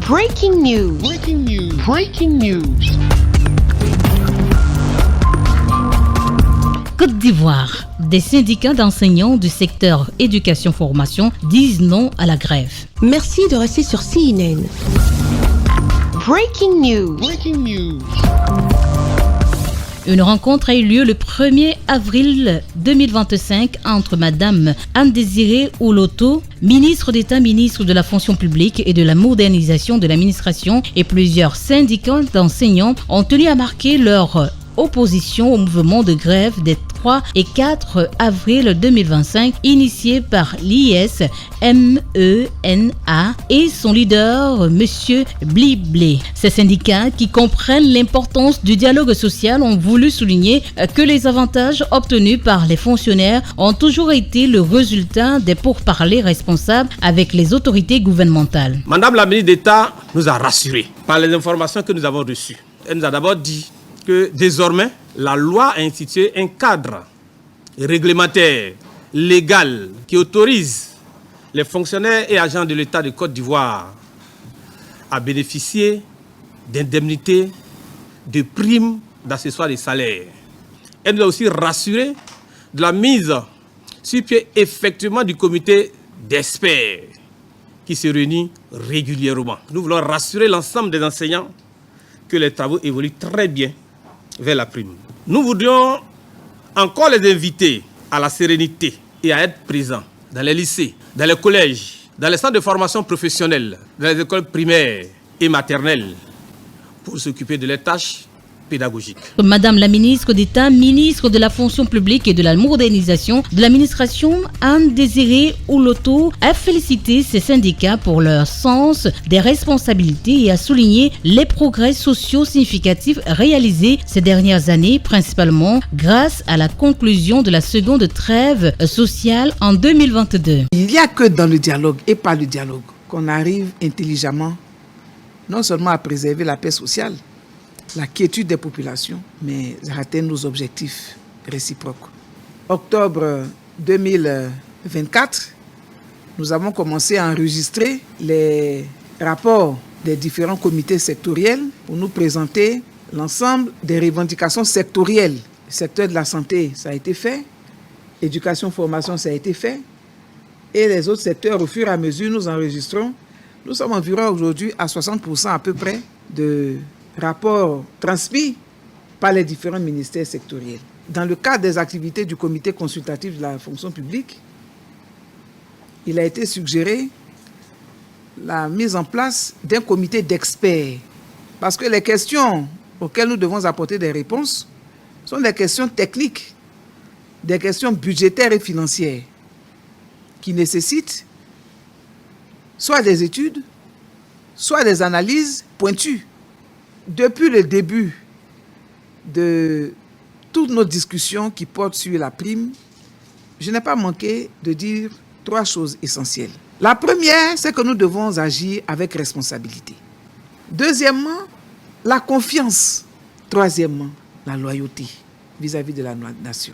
Breaking news. Breaking news. Breaking news. Côte d'Ivoire, des syndicats d'enseignants du secteur éducation-formation disent non à la grève. Merci de rester sur CNN. Breaking news. Breaking news. Une rencontre a eu lieu le 1er avril 2025 entre Madame Anne-Désirée Oloto, ministre d'État, ministre de la fonction publique et de la modernisation de l'administration, et plusieurs syndicats d'enseignants ont tenu à marquer leur opposition au mouvement de grève des 3 et 4 avril 2025 initié par l'IS MENA et son leader Monsieur Bliblé. Ces syndicats qui comprennent l'importance du dialogue social ont voulu souligner que les avantages obtenus par les fonctionnaires ont toujours été le résultat des pourparlers responsables avec les autorités gouvernementales. Madame la ministre d'État nous a rassurés par les informations que nous avons reçues. Elle nous a d'abord dit que désormais, la loi a institué un cadre réglementaire, légal, qui autorise les fonctionnaires et agents de l'État de Côte d'Ivoire à bénéficier d'indemnités, de primes, d'accessoires de salaire. Elle nous a aussi rassuré de la mise sur pied effectivement du comité d'experts qui se réunit régulièrement. Nous voulons rassurer l'ensemble des enseignants que les travaux évoluent très bien vers la prime. Nous voudrions encore les inviter à la sérénité et à être présents dans les lycées, dans les collèges, dans les centres de formation professionnelle, dans les écoles primaires et maternelles pour s'occuper de leurs tâches pédagogiques. Madame la ministre d'État, ministre de la fonction publique et de la modernisation de l'administration, Anne-Désirée Oloto, a félicité ces syndicats pour leur sens des responsabilités et a souligné les progrès sociaux significatifs réalisés ces dernières années, principalement grâce à la conclusion de la seconde trêve sociale en 2022. Il n'y a que dans le dialogue et pas le dialogue qu'on arrive intelligemment non seulement à préserver la paix sociale, la quiétude des populations, mais à atteindre nos objectifs réciproques. Octobre 2024, nous avons commencé à enregistrer les rapports des différents comités sectoriels pour nous présenter l'ensemble des revendications sectorielles. Le secteur de la santé, ça a été fait. Éducation, formation, ça a été fait. Et les autres secteurs, au fur et à mesure, nous enregistrons. Nous sommes environ aujourd'hui à 60% à peu près de rapports transmis par les différents ministères sectoriels. Dans le cadre des activités du comité consultatif de la fonction publique, il a été suggéré la mise en place d'un comité d'experts. Parce que les questions auxquelles nous devons apporter des réponses sont des questions techniques, des questions budgétaires et financières qui nécessitent soit des études, soit des analyses pointues. Depuis le début de toutes nos discussions qui portent sur la prime, je n'ai pas manqué de dire 3 choses essentielles. La première, c'est que nous devons agir avec responsabilité. Deuxièmement, la confiance. Troisièmement, la loyauté vis-à-vis de la nation.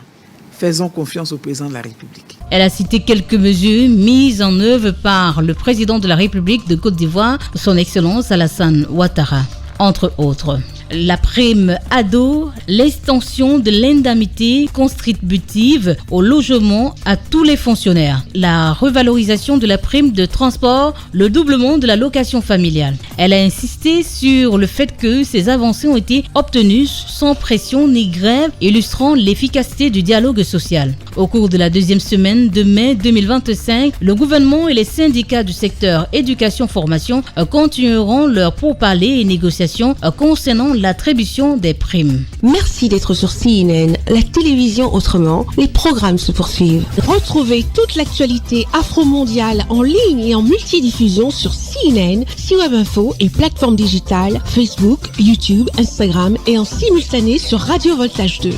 Faisons confiance au président de la République. Elle a cité quelques mesures mises en œuvre par le président de la République de Côte d'Ivoire, son Excellence Alassane Ouattara, entre autres. La prime ado, l'extension de l'indemnité contributive au logement à tous les fonctionnaires, la revalorisation de la prime de transport, le doublement de la location familiale. Elle a insisté sur le fait que ces avancées ont été obtenues sans pression ni grève, illustrant l'efficacité du dialogue social. Au cours de la deuxième semaine de mai 2025, le gouvernement et les syndicats du secteur éducation-formation continueront leurs pourparlers et négociations concernant l'attribution des primes. Merci d'être sur CNN, la télévision autrement. Les programmes se poursuivent. Retrouvez toute l'actualité afro-mondiale en ligne et en multidiffusion sur CNN, C-Web Info et plateformes digitales, Facebook, YouTube, Instagram et en simultané sur Radio Voltage 2.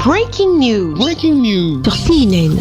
Breaking news. Breaking news. Sur CNN.